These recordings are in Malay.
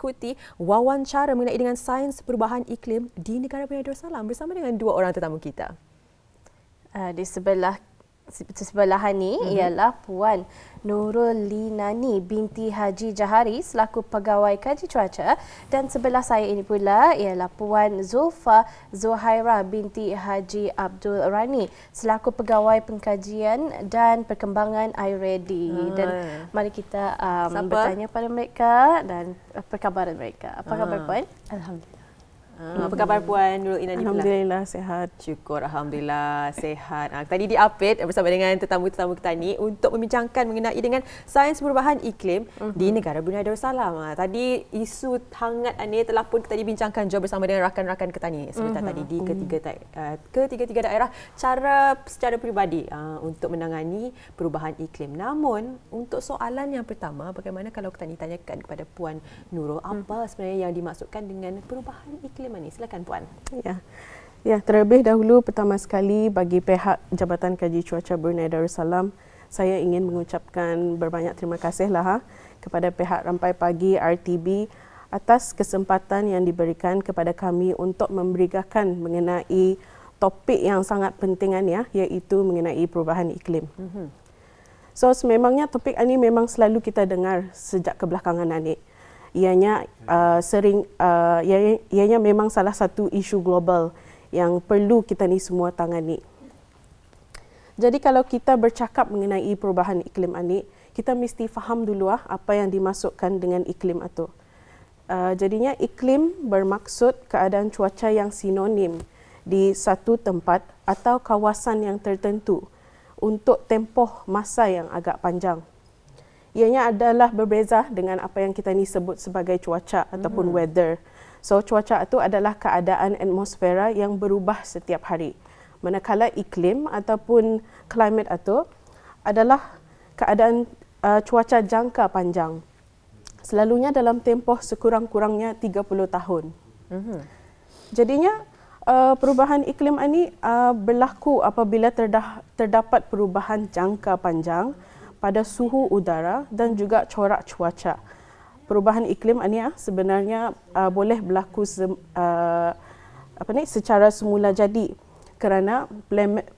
mengikuti wawancara mengenai dengan sains perubahan iklim di negara Brunei Darussalam bersama dengan dua orang tetamu kita. Di sebelahan ni ialah Puan Nurul Linani binti Haji Jahari selaku pegawai kaji cuaca, dan sebelah saya ini pula ialah Puan Zulfa Zuhaira binti Haji Abdul Rani selaku pegawai pengkajian dan perkembangan iReady. Dan mari kita bertanya pada mereka dan perkabaran mereka. Apa khabar Puan? Alhamdulillah. Apa khabar Puan Nurul Inani pula? Alhamdulillah sihat. Syukur, Alhamdulillah sihat. Tadi di-update bersama dengan tetamu-tetamu kita ni untuk membincangkan mengenai dengan sains perubahan iklim di negara Brunei Darussalam. Tadi isu hangat ni telah pun kita dibincangkan juga bersama dengan rakan-rakan kita ni sebentar tadi di ketiga-tiga daerah cara secara peribadi untuk menangani perubahan iklim. Namun untuk soalan yang pertama, bagaimana kalau kita tanyakan kepada Puan Nurul apa sebenarnya yang dimaksudkan dengan perubahan iklim ni? Silakan Puan. Ya, terlebih dahulu pertama sekali bagi pihak Jabatan Kaji Cuaca Brunei Darussalam, saya ingin mengucapkan berbanyak terima kasihlah kepada pihak Rampai Pagi RTB atas kesempatan yang diberikan kepada kami untuk memberikan mengenai topik yang sangat penting iaitu mengenai perubahan iklim. So sememangnya topik ini memang selalu kita dengar sejak kebelakangan ini. Ianya ianya memang salah satu isu global yang perlu kita ni semua tangani. Jadi kalau kita bercakap mengenai perubahan iklim ini, kita mesti faham dulu apa yang dimasukkan dengan iklim itu. Jadinya iklim bermaksud keadaan cuaca yang sinonim di satu tempat atau kawasan yang tertentu untuk tempoh masa yang agak panjang. Ianya adalah berbeza dengan apa yang kita ni sebut sebagai cuaca ataupun weather. So cuaca itu adalah keadaan atmosfera yang berubah setiap hari. Manakala iklim ataupun climate itu adalah keadaan cuaca jangka panjang. Selalunya dalam tempoh sekurang-kurangnya 30 tahun. Jadinya perubahan iklim ini berlaku apabila terdapat perubahan jangka panjang pada suhu udara dan juga corak cuaca. Perubahan iklim ini sebenarnya boleh berlaku secara semula jadi kerana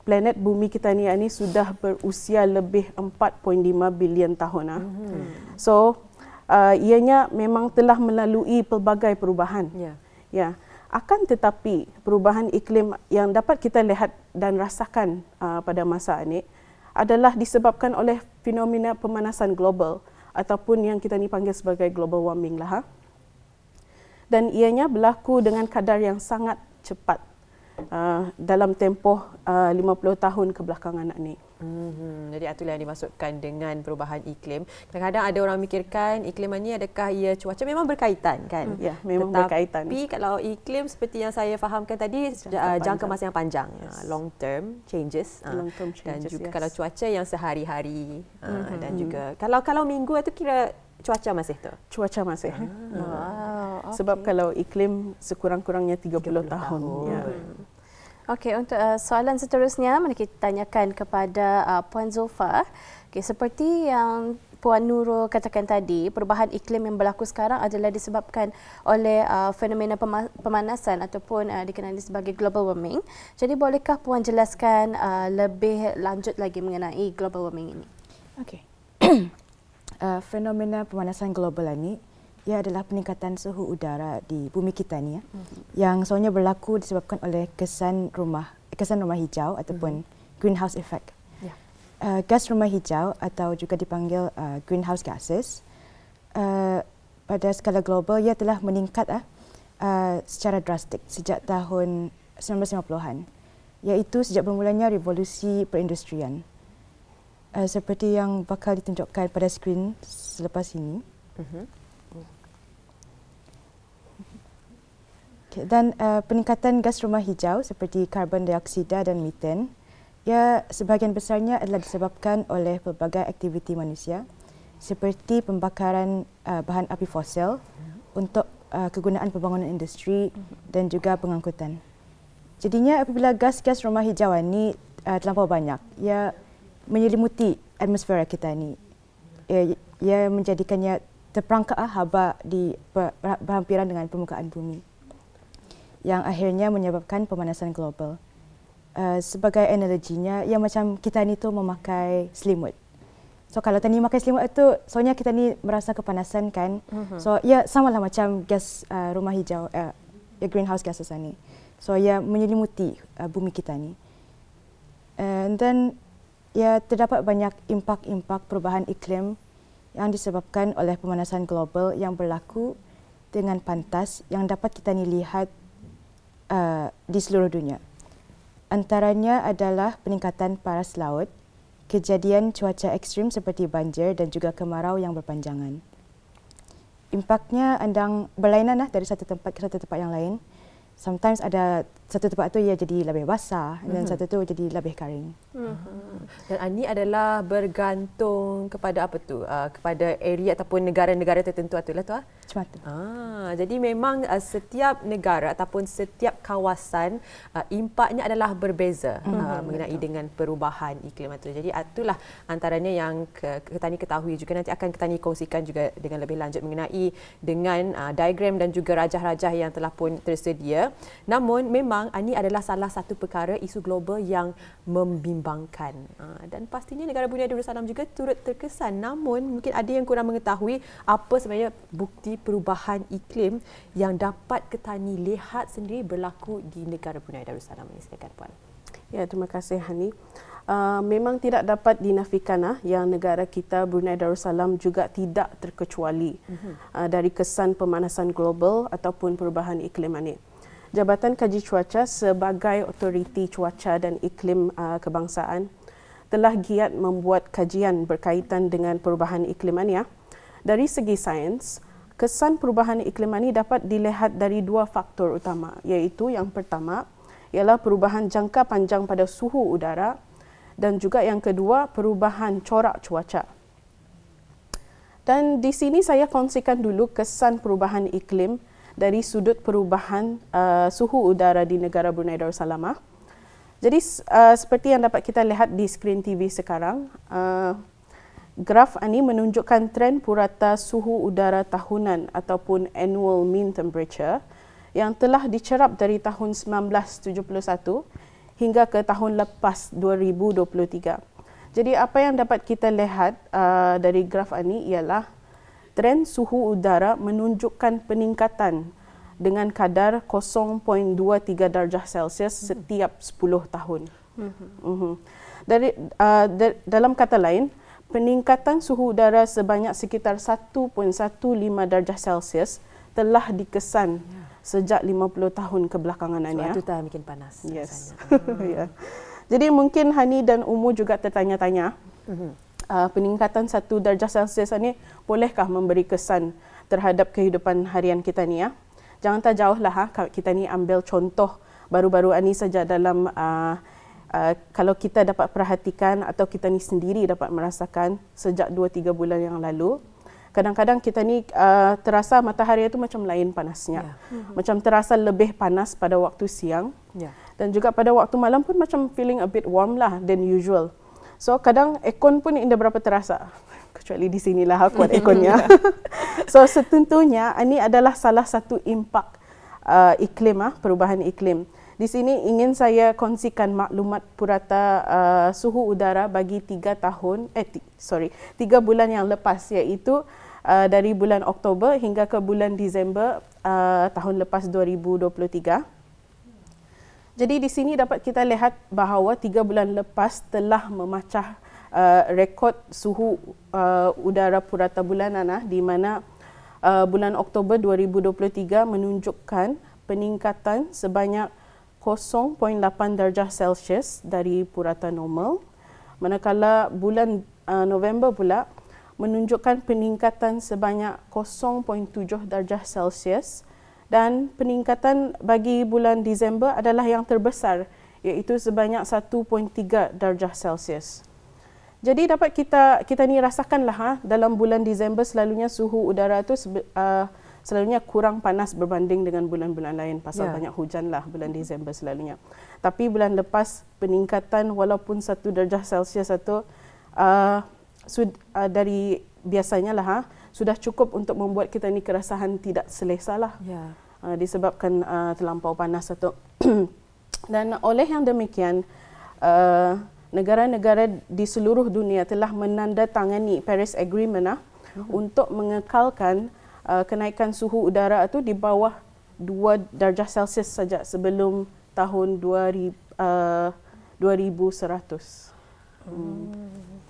planet bumi kita ni sudah berusia lebih 4.5 bilion tahun. So ianya memang telah melalui pelbagai perubahan. Ya. Akan tetapi perubahan iklim yang dapat kita lihat dan rasakan pada masa ini adalah disebabkan oleh fenomena pemanasan global ataupun yang kita ni panggil sebagai global warming lah. Dan ianya berlaku dengan kadar yang sangat cepat dalam tempoh 50 tahun kebelakangan ini. Jadi itulah yang dimasukkan dengan perubahan iklim. Kadang-kadang ada orang mikirkan iklim ini adakah ia cuaca, memang berkaitan kan? Ya, memang berkaitan. Tapi kalau iklim seperti yang saya fahamkan tadi jangka masa yang panjang, long term changes, dan juga kalau cuaca yang sehari-hari dan juga kalau minggu itu kira cuaca masih tu. Cuaca masih. Sebab kalau iklim sekurang-kurangnya 30 tahun. Ya. Okey, untuk soalan seterusnya mari kita tanyakan kepada Puan Zulfa. Okey, seperti yang Puan Nurul katakan tadi, perubahan iklim yang berlaku sekarang adalah disebabkan oleh fenomena pemanasan ataupun dikenali sebagai global warming. Jadi bolehkah Puan jelaskan lebih lanjut lagi mengenai global warming ini? Okey. Fenomena pemanasan global ini ia adalah peningkatan suhu udara di bumi kita ni yang sebenarnya berlaku disebabkan oleh kesan rumah hijau ataupun greenhouse effect. Gas rumah hijau atau juga dipanggil greenhouse gases pada skala global ia telah meningkat secara drastik sejak tahun 1950-an, iaitu sejak bermulanya revolusi perindustrian. Seperti yang bakal ditunjukkan pada skrin selepas ini. Dan peningkatan gas rumah hijau seperti karbon dioksida dan meten, ia sebahagian besarnya adalah disebabkan oleh pelbagai aktiviti manusia seperti pembakaran bahan api fosil untuk kegunaan pembangunan industri dan juga pengangkutan. Jadinya apabila gas-gas rumah hijau ini terlampau banyak, ia menyelimuti atmosfera kita ini. Ia menjadikannya terperangkap haba di berhampiran dengan permukaan bumi, yang akhirnya menyebabkan pemanasan global. Sebagai analoginya, yang macam kita ni tu memakai selimut. So kalau tadi makan selimut tu, soalnya kita ni merasa kepanasan kan. So ya samalah macam gas rumah hijau, greenhouse gases ni. So ya menyelimuti bumi kita ni. And then ya terdapat banyak impak-impak perubahan iklim yang disebabkan oleh pemanasan global yang berlaku dengan pantas yang dapat kita ni lihat di seluruh dunia. Antaranya adalah peningkatan paras laut, kejadian cuaca ekstrim seperti banjir dan juga kemarau yang berpanjangan. Impaknya andang berlainan dari satu tempat ke satu tempat yang lain. Sometimes ada satu tempat tu ia jadi lebih basah dan satu tu jadi lebih kering. Dan ini adalah bergantung kepada apa tu? Kepada area ataupun negara-negara tertentu itulah tu. Macam tu. Jadi memang setiap negara ataupun setiap kawasan impaknya adalah berbeza mengenai dengan perubahan iklim itu. Jadi itulah antaranya yang Ketani ketahui juga, nanti akan Ketani kongsikan juga dengan lebih lanjut mengenai dengan diagram dan juga rajah-rajah yang telah pun tersedia. Namun memang ini adalah salah satu perkara isu global yang membimbangkan dan pastinya negara Brunei Darussalam juga turut terkesan. Namun mungkin ada yang kurang mengetahui apa sebenarnya bukti perubahan iklim yang dapat Ketani lihat sendiri berlaku di negara Brunei Darussalam ini. Silakan Puan. Ya, terima kasih Hani. Memang tidak dapat dinafikan yang negara kita Brunei Darussalam juga tidak terkecuali dari kesan pemanasan global ataupun perubahan iklim ini. Jabatan Kaji Cuaca sebagai otoriti cuaca dan iklim kebangsaan telah giat membuat kajian berkaitan dengan perubahan iklim ini. Dari segi sains, kesan perubahan iklim ini dapat dilihat dari dua faktor utama, iaitu yang pertama ialah perubahan jangka panjang pada suhu udara dan juga yang kedua perubahan corak cuaca. Dan di sini saya kongsikan dulu kesan perubahan iklim dari sudut perubahan suhu udara di negara Brunei Darussalam. Jadi seperti yang dapat kita lihat di skrin TV sekarang, graf ini menunjukkan tren purata suhu udara tahunan ataupun annual mean temperature yang telah dicerap dari tahun 1971 hingga ke tahun lepas 2023. Jadi apa yang dapat kita lihat dari graf ini ialah tren suhu udara menunjukkan peningkatan dengan kadar 0.23 darjah Celsius setiap 10 tahun. Dalam kata lain, peningkatan suhu udara sebanyak sekitar 1.15 darjah Celsius telah dikesan sejak 50 tahun kebelakangan ini. Sebab itu tak makin panas. Yes. Ya. Jadi mungkin Hani dan Umu juga tertanya-tanya, peningkatan 1 darjah Celsius ini bolehkah memberi kesan terhadap kehidupan harian kita ni? Jangan tak jauhlah kita ni ambil contoh baru-baru ini saja dalam kalau kita dapat perhatikan atau kita ni sendiri dapat merasakan sejak 2-3 bulan yang lalu, kadang-kadang kita ni terasa matahari itu macam lain panasnya. Macam terasa lebih panas pada waktu siang. Dan juga pada waktu malam pun macam feeling a bit warm lah than usual. So kadang aircon pun tidak berapa terasa. Kecuali di sinilah kuat airconnya. So setentunya ini adalah salah satu impak iklim, perubahan iklim. Di sini ingin saya kongsikan maklumat purata suhu udara bagi 3 bulan yang lepas, iaitu dari bulan Oktober hingga ke bulan Disember tahun lepas 2023. Jadi di sini dapat kita lihat bahawa 3 bulan lepas telah memecah rekod suhu udara purata bulanan di mana bulan Oktober 2023 menunjukkan peningkatan sebanyak 0.8 darjah Celsius dari purata normal, manakala bulan November pula menunjukkan peningkatan sebanyak 0.7 darjah Celsius dan peningkatan bagi bulan Disember adalah yang terbesar, iaitu sebanyak 1.3 darjah Celsius. Jadi dapat kita ni rasakanlah dalam bulan Disember selalunya suhu udara tu selalunya kurang panas berbanding dengan bulan-bulan lain pasal banyak hujan lah bulan Disember selalunya. Tapi bulan lepas peningkatan walaupun 1 darjah Celsius itu dari biasanya lah sudah cukup untuk membuat kita ni kerasahan tidak selesa lah. Ya. Disebabkan terlampau panas atau dan oleh yang demikian negara-negara di seluruh dunia telah menandatangani Paris Agreement untuk mengekalkan kenaikan suhu udara itu di bawah 2 darjah Celsius saja sebelum tahun 2100.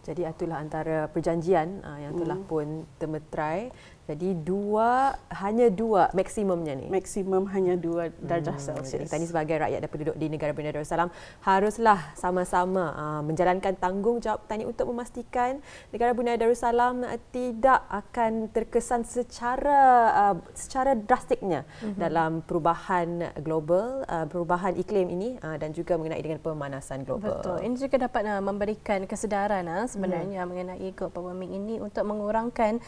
Jadi itulah antara perjanjian yang telah pun termeterai. Jadi hanya dua maksimumnya ni. Maksimum hanya 2 darjah Celsius. Jadi kita ni sebagai rakyat dan penduduk di negara Brunei Darussalam haruslah sama-sama menjalankan tanggungjawab kita ni untuk memastikan negara Brunei Darussalam tidak akan terkesan secara drastiknya dalam perubahan global, perubahan iklim ini dan juga mengenai dengan pemanasan global. Betul. Ini juga dapat memberikan kesedaran sebenarnya mengenai global warming ini untuk mengurangkan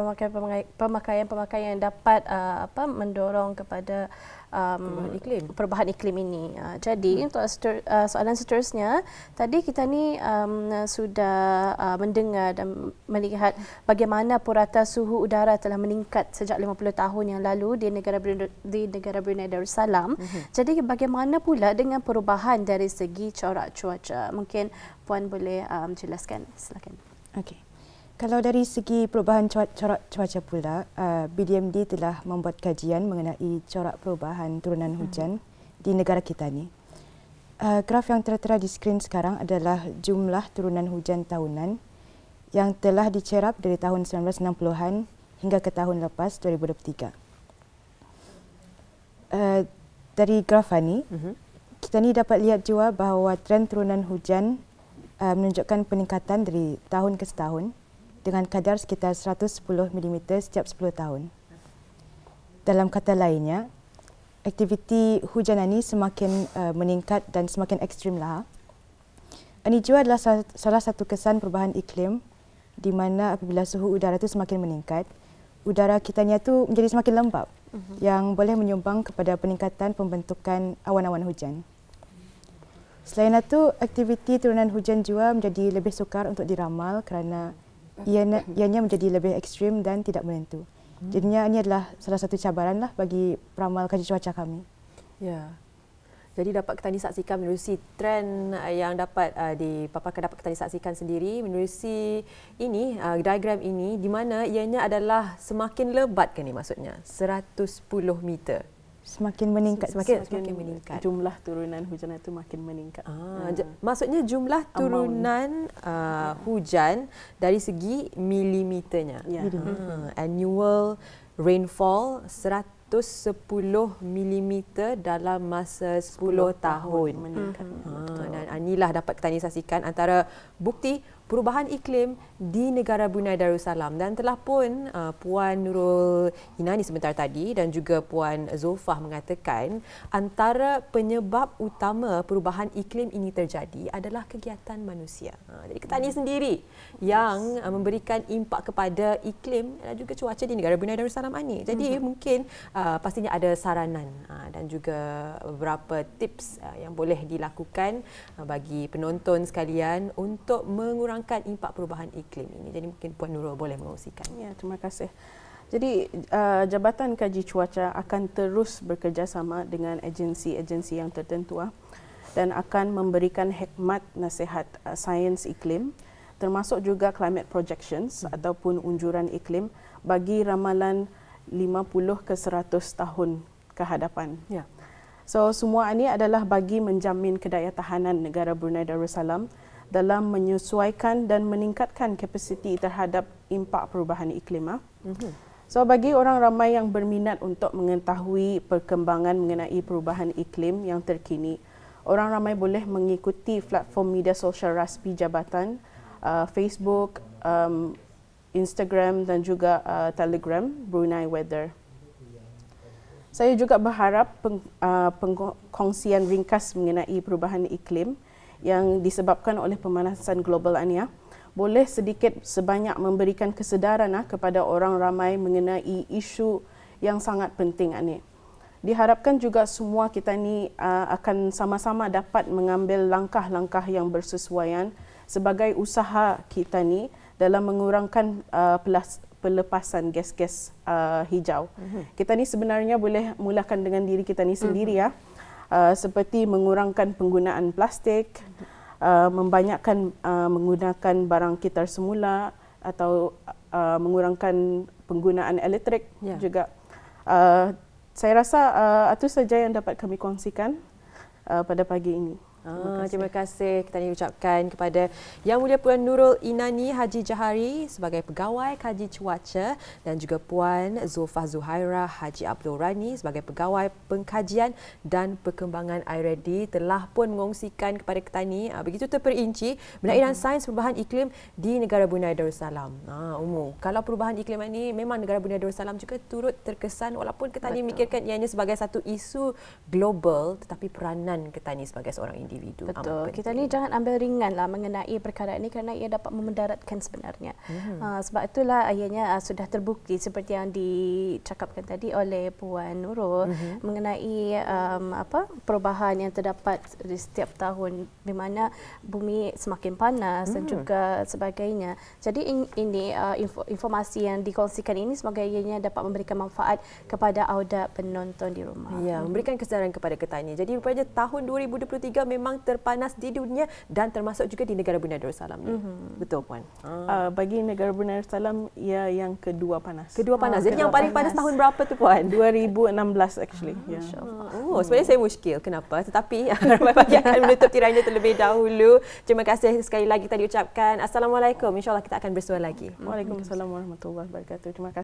pemakaian yang dapat mendorong kepada perubahan iklim ini. Jadi untuk soalan seterusnya, tadi kita ni sudah mendengar dan melihat bagaimana purata suhu udara telah meningkat sejak 50 tahun yang lalu di negara Brunei Darussalam. Jadi bagaimana pula dengan perubahan dari segi corak cuaca? Mungkin Puan boleh jelaskan, silakan. Okey. Kalau dari segi perubahan corak cuaca pula, BDMD telah membuat kajian mengenai corak perubahan turunan hujan di negara kita ni. Graf yang tertera di skrin sekarang adalah jumlah turunan hujan tahunan yang telah dicerap dari tahun 1960-an hingga ke tahun lepas 2023. Dari graf ini, kita ni dapat lihat juga bahawa trend turunan hujan menunjukkan peningkatan dari tahun ke setahun dengan kadar sekitar 110 mm setiap 10 tahun. Dalam kata lainnya, aktiviti hujan ini semakin meningkat dan semakin ekstrim lah. Ini juga adalah salah satu kesan perubahan iklim di mana apabila suhu udara itu semakin meningkat, udara kita ni itu menjadi semakin lembap yang boleh menyumbang kepada peningkatan pembentukan awan-awan hujan. Selain itu, aktiviti turunan hujan juga menjadi lebih sukar untuk diramal kerana ianya menjadi lebih ekstrim dan tidak menentu. Jadinya ini adalah salah satu cabaran lah bagi peramal kaji cuaca kami. Ya. Jadi dapat kita saksikan menerusi trend yang dapat dapat kita saksikan sendiri menerusi ini diagram ini di mana ianya adalah semakin lebat kan ni maksudnya 110 meter. Semakin meningkat. Semakin meningkat. Jumlah turunan hujan itu makin meningkat. Maksudnya jumlah turunan hujan dari segi milimeternya. Annual rainfall 110 mm dalam masa 10 tahun. Dan inilah dapat kita saksikan antara bukti perubahan iklim di negara Brunei Darussalam dan telah pun Puan Nurul Hinani sebentar tadi dan juga Puan Zulfah mengatakan antara penyebab utama perubahan iklim ini terjadi adalah kegiatan manusia. Jadi kita ni sendiri yang memberikan impak kepada iklim dan juga cuaca di negara Brunei Darussalam ini. Jadi mungkin pastinya ada saranan dan juga beberapa tips yang boleh dilakukan bagi penonton sekalian untuk mengurangkan impak perubahan iklim ini. Jadi mungkin Puan Nurul boleh mengongsikan. Ya, terima kasih. Jadi Jabatan Kaji Cuaca akan terus bekerjasama dengan agensi-agensi yang tertentu dan akan memberikan hikmat nasihat sains iklim termasuk juga climate projections ataupun unjuran iklim bagi ramalan 50 ke 100 tahun ke hadapan. Ya. So semua ini adalah bagi menjamin kedayatahanan negara Brunei Darussalam dalam menyesuaikan dan meningkatkan kapasiti terhadap impak perubahan iklim. So bagi orang ramai yang berminat untuk mengetahui perkembangan mengenai perubahan iklim yang terkini, orang ramai boleh mengikuti platform media sosial rasmi jabatan, Facebook, Instagram dan juga Telegram Brunei Weather. Saya juga berharap pengkongsian ringkas mengenai perubahan iklim yang disebabkan oleh pemanasan global ini boleh sedikit sebanyak memberikan kesedaran kepada orang ramai mengenai isu yang sangat penting ini. Diharapkan juga semua kita ni akan sama-sama dapat mengambil langkah-langkah yang bersesuaian sebagai usaha kita ni dalam mengurangkan pelepasan gas-gas hijau. Kita ni sebenarnya boleh mulakan dengan diri kita ni sendiri ya. Seperti mengurangkan penggunaan plastik, membanyakkan menggunakan barang kitar semula atau mengurangkan penggunaan elektrik juga. Saya rasa itu saja yang dapat kami kongsikan pada pagi ini. Terima kasih kita ucapkan kepada Yang Mulia Puan Nurul Inani Haji Jahari sebagai Pegawai Kaji Cuaca dan juga Puan Zulfah Zuhaira Haji Abdul Rani sebagai Pegawai Pengkajian dan Perkembangan IREDI telah pun mengongsikan kepada kita ni begitu terperinci berkenaan sains perubahan iklim di negara Brunei Darussalam. Umum kalau perubahan iklim ini memang negara Brunei Darussalam juga turut terkesan walaupun kita ni mikirkan ianya sebagai satu isu global tetapi peranan kita ni sebagai seorang individu. Betul. Kita ni jangan ambil ringan lah mengenai perkara ini kerana ia dapat memudaratkan sebenarnya. Sebab itulah akhirnya sudah terbukti seperti yang dicakapkan tadi oleh Puan Nurul mengenai perubahan yang terdapat di setiap tahun di mana bumi semakin panas dan juga sebagainya. Jadi ini informasi yang dikongsikan ini semoga ianya dapat memberikan manfaat kepada auda penonton di rumah. Ya, memberikan kesedaran kepada kita ni. Jadi rupanya tahun 2023 memang terpanas di dunia dan termasuk juga di negara Brunei Darussalam ni. Betul Puan? Bagi negara Brunei Darussalam ia yang kedua panas. Kedua panas. Jadi yang paling panas tahun berapa tu Puan? 2016 actually. Sebenarnya saya muskil. Kenapa? Tetapi ramai pagi akan menutup tirainya terlebih dahulu. Terima kasih sekali lagi tadi ucapkan. Assalamualaikum. InsyaAllah kita akan bersua lagi. Waalaikumsalam warahmatullahi wabarakatuh. Terima kasih.